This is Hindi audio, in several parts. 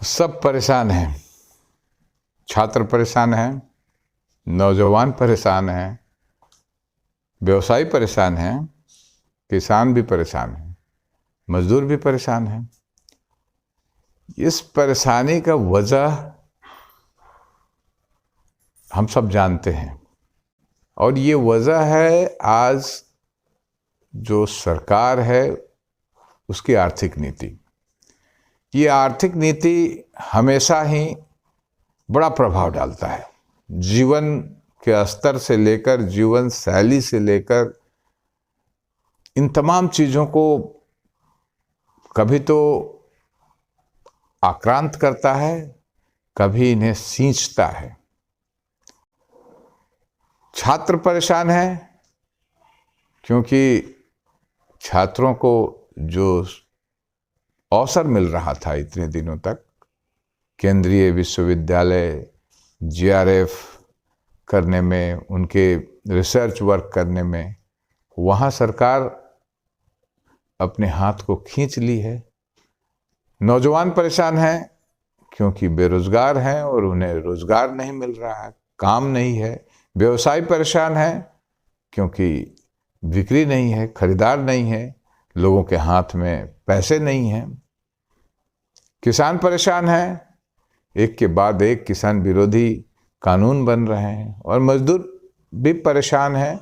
सब परेशान हैं। छात्र परेशान हैं, नौजवान परेशान हैं, व्यवसायी परेशान हैं, किसान भी परेशान हैं, मजदूर भी परेशान हैं। इस परेशानी का वजह हम सब जानते हैं और ये वजह है आज जो सरकार है उसकी आर्थिक नीति। ये आर्थिक नीति हमेशा ही बड़ा प्रभाव डालता है जीवन के स्तर से लेकर, जीवन शैली से लेकर, इन तमाम चीज़ों को कभी तो आक्रांत करता है, कभी इन्हें सींचता है। छात्र परेशान है क्योंकि छात्रों को जो अवसर मिल रहा था इतने दिनों तक, केंद्रीय विश्वविद्यालय जीआरएफ करने में, उनके रिसर्च वर्क करने में, वहाँ सरकार अपने हाथ को खींच ली है। नौजवान परेशान हैं क्योंकि बेरोजगार हैं और उन्हें रोजगार नहीं मिल रहा है, काम नहीं है। व्यवसायी परेशान हैं क्योंकि बिक्री नहीं है, खरीदार नहीं है, लोगों के हाथ में पैसे नहीं हैं। किसान परेशान हैं, एक के बाद एक किसान विरोधी कानून बन रहे हैं, और मजदूर भी परेशान हैं।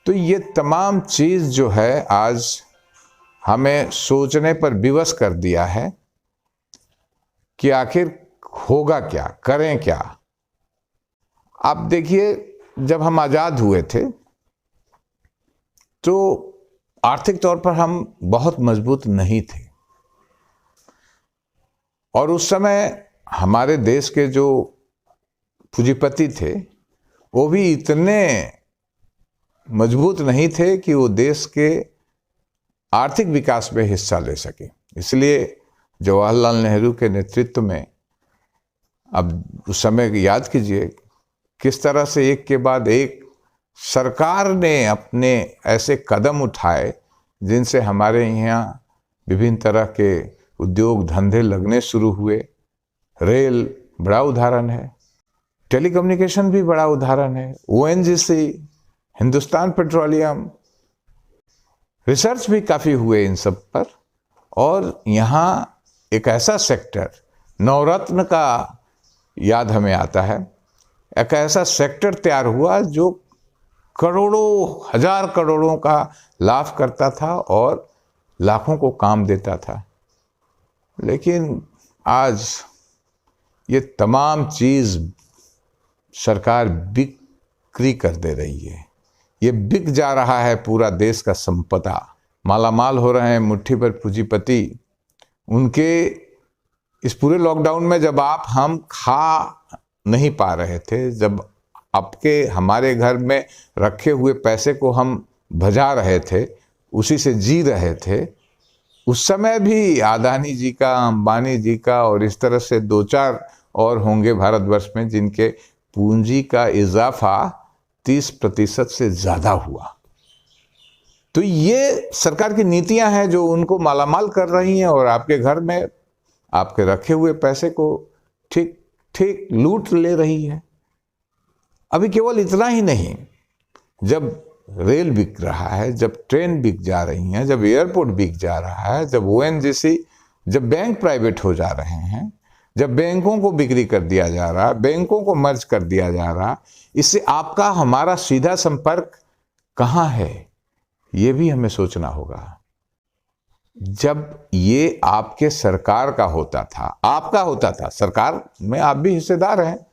तो ये तमाम चीज़ जो है आज हमें सोचने पर विवश कर दिया है कि आखिर होगा क्या, करें क्या। आप देखिए, जब हम आज़ाद हुए थे तो आर्थिक तौर पर हम बहुत मजबूत नहीं थे, और उस समय हमारे देश के जो पूंजीपति थे वो भी इतने मजबूत नहीं थे कि वो देश के आर्थिक विकास में हिस्सा ले सके। इसलिए जवाहरलाल नेहरू के नेतृत्व में, अब उस समय याद कीजिए किस तरह से एक के बाद एक सरकार ने अपने ऐसे कदम उठाए जिनसे हमारे यहाँ विभिन्न तरह के उद्योग धंधे लगने शुरू हुए। रेल बड़ा उदाहरण है, टेलीकम्युनिकेशन भी बड़ा उदाहरण है, ओएनजीसी, हिंदुस्तान पेट्रोलियम, रिसर्च भी काफ़ी हुए इन सब पर। और यहाँ एक ऐसा सेक्टर, नवरत्न का याद हमें आता है, एक ऐसा सेक्टर तैयार हुआ जो करोड़ों, हजार करोड़ों का लाभ करता था और लाखों को काम देता था। लेकिन आज ये तमाम चीज़ सरकार बिक्री कर दे रही है। ये बिक जा रहा है पूरा देश का संपदा, मालामाल हो रहे हैं मुट्ठी भर पूंजीपति। उनके इस पूरे लॉकडाउन में जब हम खा नहीं पा रहे थे, जब आपके हमारे घर में रखे हुए पैसे को हम भजा रहे थे, उसी से जी रहे थे, उस समय भी अदानी जी का, अंबानी जी का और इस तरह से दो चार और होंगे भारतवर्ष में जिनके पूंजी का इजाफा 30% से ज़्यादा हुआ। तो ये सरकार की नीतियां हैं जो उनको मालामाल कर रही हैं और आपके घर में आपके रखे हुए पैसे को ठीक ठीक लूट ले रही है। अभी केवल इतना ही नहीं, जब रेल बिक रहा है, जब ट्रेन बिक जा रही हैं, जब एयरपोर्ट बिक जा रहा है, जब ओएनजीसी, जब बैंक प्राइवेट हो जा रहे हैं, जब बैंकों को बिक्री कर दिया जा रहा, बैंकों को मर्ज कर दिया जा रहा, इससे आपका हमारा सीधा संपर्क कहाँ है, ये भी हमें सोचना होगा। जब ये आपके सरकार का होता था, आपका होता था, सरकार में आप भी हिस्सेदार हैं,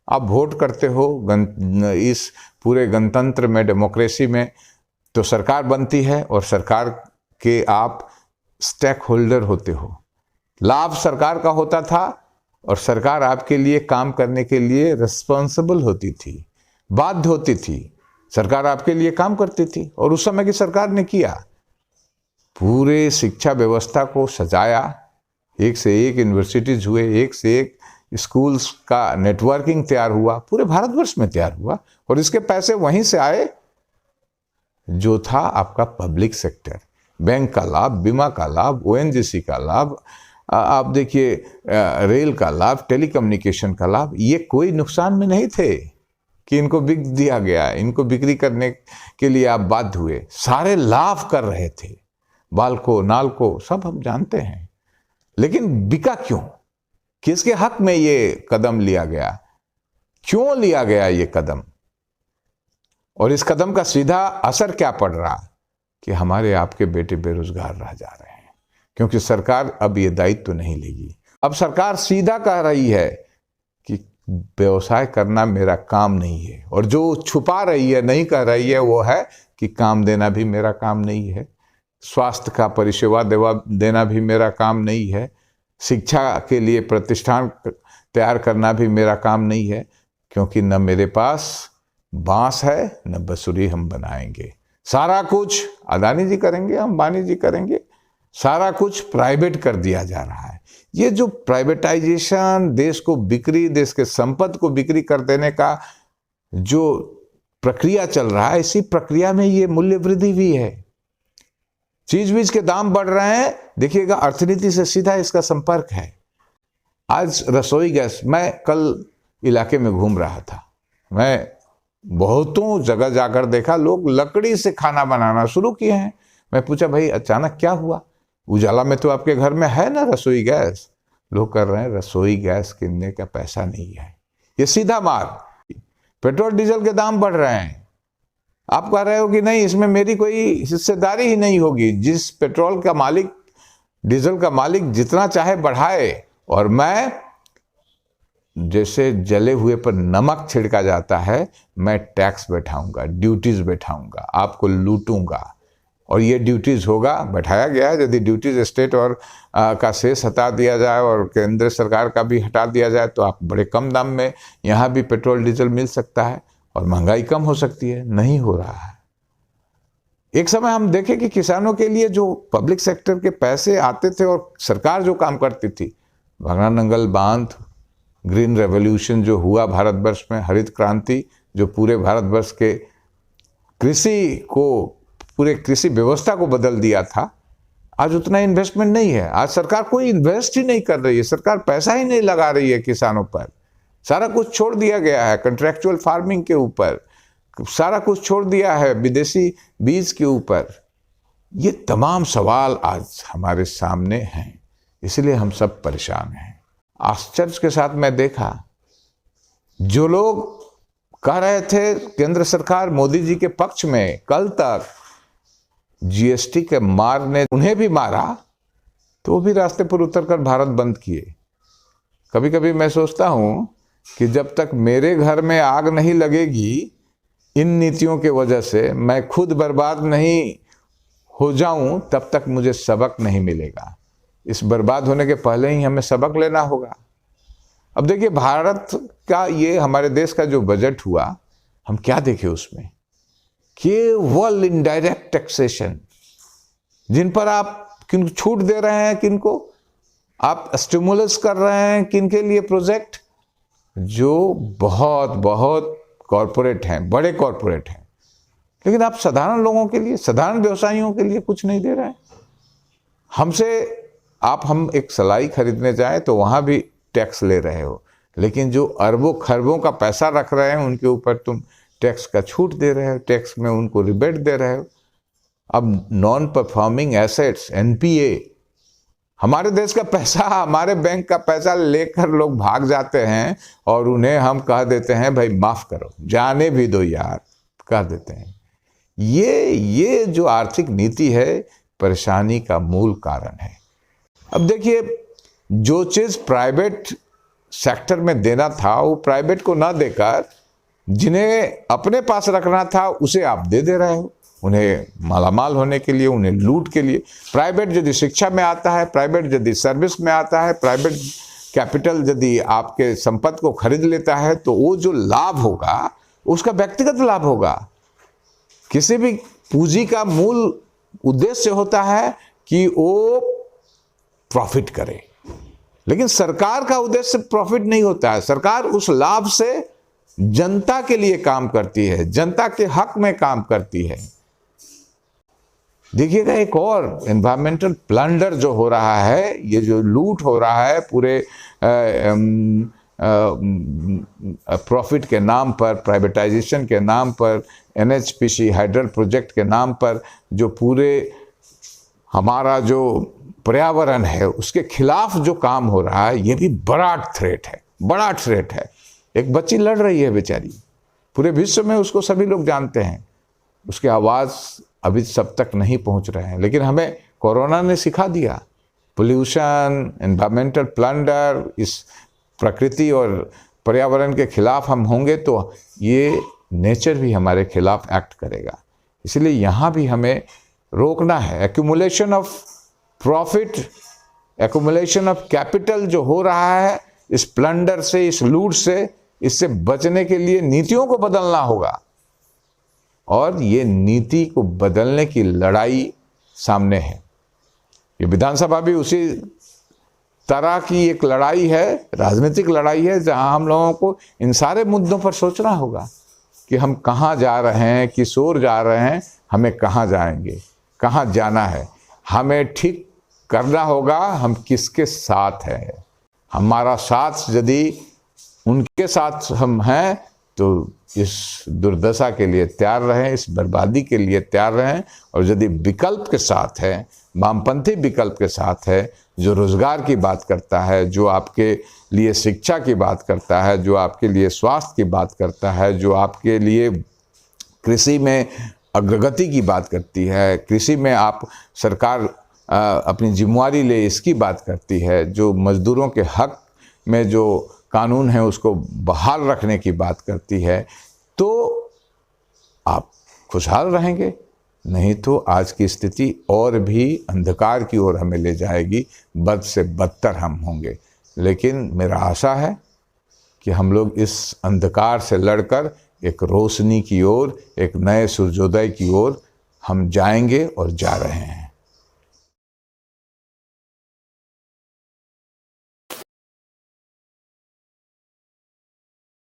आप वोट करते हो, इस पूरे गणतंत्र में, डेमोक्रेसी में तो सरकार बनती है और सरकार के आप स्टेक होल्डर होते हो। लाभ सरकार का होता था और सरकार आपके लिए काम करने के लिए रिस्पॉन्सिबल होती थी, बाध्य होती थी। सरकार आपके लिए काम करती थी और उस समय की सरकार ने किया, पूरे शिक्षा व्यवस्था को सजाया, एक से एक यूनिवर्सिटीज हुए, एक से एक स्कूल्स का नेटवर्किंग तैयार हुआ, पूरे भारतवर्ष में तैयार हुआ, और इसके पैसे वहीं से आए जो था आपका पब्लिक सेक्टर। बैंक का लाभ, बीमा का लाभ, ओएनजीसी का लाभ, आप देखिए रेल का लाभ, टेलीकम्युनिकेशन का लाभ, ये कोई नुकसान में नहीं थे कि इनको बिक दिया गया, इनको बिक्री करने के लिए आप बाध्य हुए। सारे लाभ कर रहे थे, बाल्को नाल्को सब हम जानते हैं। लेकिन बिका क्यों? किसके हक में ये कदम लिया गया? क्यों लिया गया ये कदम? और इस कदम का सीधा असर क्या पड़ रहा कि हमारे आपके बेटे बेरोजगार रह जा रहे हैं, क्योंकि सरकार अब ये दायित्व तो नहीं लेगी। अब सरकार सीधा कह रही है कि व्यवसाय करना मेरा काम नहीं है, और जो छुपा रही है, नहीं कह रही है, वो है कि काम देना भी मेरा काम नहीं है, स्वास्थ्य का परिसेवा देना भी मेरा काम नहीं है, शिक्षा के लिए प्रतिष्ठान तैयार करना भी मेरा काम नहीं है, क्योंकि न मेरे पास बांस है न बंसुरी हम बनाएंगे। सारा कुछ अदानी जी करेंगे, अंबानी जी करेंगे, सारा कुछ प्राइवेट कर दिया जा रहा है। ये जो प्राइवेटाइजेशन, देश को बिक्री, देश के संपत्ति को बिक्री कर देने का जो प्रक्रिया चल रहा है, इसी प्रक्रिया में ये मूल्य वृद्धि भी है। चीज बीज के दाम बढ़ रहे हैं, देखिएगा अर्थनीति से सीधा इसका संपर्क है। आज रसोई गैस, मैं कल इलाके में घूम रहा था, मैं बहुतों जगह जाकर देखा लोग लकड़ी से खाना बनाना शुरू किए हैं। मैं पूछा भाई अचानक क्या हुआ? उजाला में तो आपके घर में है ना रसोई गैस। लोग कर रहे हैं रसोई गैस किनने का पैसा नहीं है। ये सीधा मार। पेट्रोल डीजल के दाम बढ़ रहे हैं, आप कह रहे हो कि नहीं इसमें मेरी कोई हिस्सेदारी ही नहीं होगी। जिस पेट्रोल का मालिक, डीजल का मालिक जितना चाहे बढ़ाए, और मैं जैसे जले हुए पर नमक छिड़का जाता है, मैं टैक्स बैठाऊंगा, ड्यूटीज बैठाऊंगा, आपको लूटूंगा। और ये ड्यूटीज होगा, बैठाया गया है। यदि ड्यूटीज स्टेट और का शेष हटा दिया जाए और केंद्र सरकार का भी हटा दिया जाए, तो आप बड़े कम दाम में यहाँ भी पेट्रोल डीजल मिल सकता है और महंगाई कम हो सकती है। नहीं हो रहा है। एक समय हम देखें कि किसानों के लिए जो पब्लिक सेक्टर के पैसे आते थे और सरकार जो काम करती थी, भांगड़ा नंगल बांध, ग्रीन रेवोल्यूशन जो हुआ भारतवर्ष में, हरित क्रांति जो पूरे भारतवर्ष के कृषि को, पूरे कृषि व्यवस्था को बदल दिया था, आज उतना इन्वेस्टमेंट नहीं है। आज सरकार कोई इन्वेस्ट ही नहीं कर रही है, सरकार पैसा ही नहीं लगा रही है किसानों पर। सारा कुछ छोड़ दिया गया है कॉन्ट्रैक्चुअल फार्मिंग के ऊपर, सारा कुछ छोड़ दिया है विदेशी बीज के ऊपर। ये तमाम सवाल आज हमारे सामने हैं, इसलिए हम सब परेशान हैं। आश्चर्य के साथ मैं देखा, जो लोग कह रहे थे केंद्र सरकार मोदी जी के पक्ष में, कल तक जीएसटी के मार ने उन्हें भी मारा, तो वो भी रास्ते पर उतरकर भारत बंद किए। कभी कभी मैं सोचता हूं कि जब तक मेरे घर में आग नहीं लगेगी इन नीतियों के वजह से, मैं खुद बर्बाद नहीं हो जाऊं, तब तक मुझे सबक नहीं मिलेगा। इस बर्बाद होने के पहले ही हमें सबक लेना होगा। अब देखिए भारत का, ये हमारे देश का जो बजट हुआ, हम क्या देखे उसमें? केवल इनडायरेक्ट टैक्सेशन, जिन पर आप किन छूट दे रहे हैं, किनको आप स्टिमुलस कर रहे हैं, किनके लिए प्रोजेक्ट जो बहुत बहुत कॉरपोरेट हैं, बड़े कॉरपोरेट हैं, लेकिन आप साधारण लोगों के लिए, साधारण व्यवसायियों के लिए कुछ नहीं दे रहे हैं। हमसे हम एक सलाई खरीदने जाएं तो वहां भी टैक्स ले रहे हो, लेकिन जो अरबों खरबों का पैसा रख रहे हैं उनके ऊपर तुम टैक्स का छूट दे रहे हो, टैक्स में उनको रिबेट दे रहे हो। अब नॉन परफॉर्मिंग एसेट्स, एनपीए, हमारे देश का पैसा, हमारे बैंक का पैसा लेकर लोग भाग जाते हैं और उन्हें हम कह देते हैं भाई माफ करो, जाने भी दो यार, कह देते हैं। ये जो आर्थिक नीति है, परेशानी का मूल कारण है। अब देखिए, जो चीज प्राइवेट सेक्टर में देना था वो प्राइवेट को ना देकर जिन्हें अपने पास रखना था उसे आप दे रहे हो, उन्हें मालामाल होने के लिए, उन्हें लूट के लिए। प्राइवेट यदि शिक्षा में आता है, प्राइवेट यदि सर्विस में आता है, प्राइवेट कैपिटल यदि आपके संपत्ति को खरीद लेता है, तो वो जो लाभ होगा उसका व्यक्तिगत लाभ होगा। किसी भी पूंजी का मूल उद्देश्य होता है कि वो प्रॉफिट करे, लेकिन सरकार का उद्देश्य प्रॉफिट नहीं होता है। सरकार उस लाभ से जनता के लिए काम करती है, जनता के हक में काम करती है। देखिएगा एक और एनवायरमेंटल प्लंडर जो हो रहा है, ये जो लूट हो रहा है पूरे प्रॉफिट के नाम पर, प्राइवेटाइजेशन के नाम पर, एनएचपीसी हाइडल प्रोजेक्ट के नाम पर, जो पूरे हमारा जो पर्यावरण है उसके खिलाफ जो काम हो रहा है, ये भी बड़ा थ्रेट है, बड़ा थ्रेट है। एक बच्ची लड़ रही है बेचारी, पूरे विश्व में उसको सभी लोग जानते हैं, उसकी आवाज़ अभी सब तक नहीं पहुंच रहे हैं, लेकिन हमें कोरोना ने सिखा दिया। पोल्यूशन, एनवायरमेंटल प्लंडर, इस प्रकृति और पर्यावरण के खिलाफ हम होंगे तो ये नेचर भी हमारे खिलाफ एक्ट करेगा। इसलिए यहाँ भी हमें रोकना है। Accumulation of profit, accumulation of capital जो हो रहा है इस प्लंडर से, इस लूट से, इससे बचने के लिए नीतियों को बदलना होगा। और ये नीति को बदलने की लड़ाई सामने है। ये विधानसभा भी उसी तरह की एक लड़ाई है, राजनीतिक लड़ाई है, जहां हम लोगों को इन सारे मुद्दों पर सोचना होगा कि हम कहाँ जा रहे हैं, किस ओर जा रहे हैं, हमें कहाँ जाएंगे, कहाँ जाना है। हमें ठीक करना होगा हम किसके साथ हैं। हमारा साथ यदि उनके साथ हम हैं तो इस दुर्दशा के लिए तैयार रहें, इस बर्बादी के लिए तैयार रहें। और यदि विकल्प के साथ है, वामपंथी विकल्प के साथ है, जो रोजगार की बात करता है, जो आपके लिए शिक्षा की बात करता है, जो आपके लिए स्वास्थ्य की बात करता है, जो आपके लिए कृषि में अग्रगति की बात करती है, कृषि में आप सरकार अपनी जिम्मेवारी ले इसकी बात करती है, जो मजदूरों के हक में जो कानून है उसको बहाल रखने की बात करती है, तो आप खुशहाल रहेंगे। नहीं तो आज की स्थिति और भी अंधकार की ओर हमें ले जाएगी, बद से बदतर हम होंगे। लेकिन मेरा आशा है कि हम लोग इस अंधकार से लड़कर एक रोशनी की ओर, एक नए सूर्योदय की ओर हम जाएंगे और जा रहे हैं।